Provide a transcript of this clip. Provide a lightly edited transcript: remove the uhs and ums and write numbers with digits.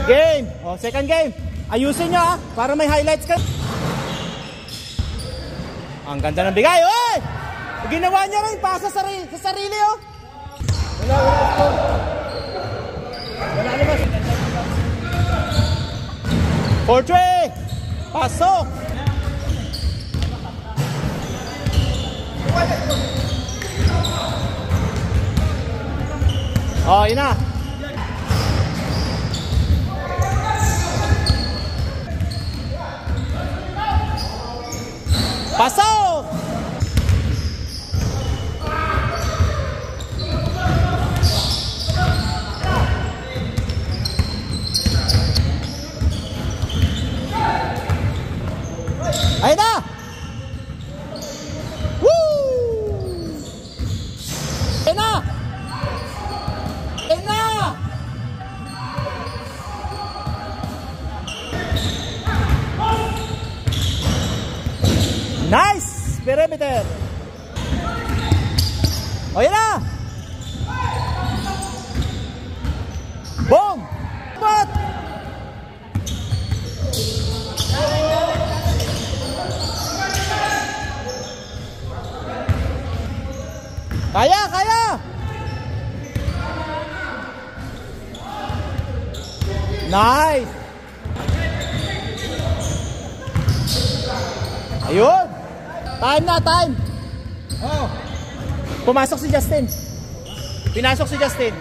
Game. Oh, second game. Ayusin nyo para may highlights ka. Ang ganda ng bigay. Oy! Ginawa niya rin pasa sa sarili oh. Wala naman. 4-3. Pasok. Oh, yun na. Pasok! Ayun na! Woo! Ayun na! Ayun na! Nice! Perimeter! O yun na! Boom! But! Kaya! Kaya! Nice! Ayun! Time na, time! Oh. Pumasok si Justin. Pinasok si Justin.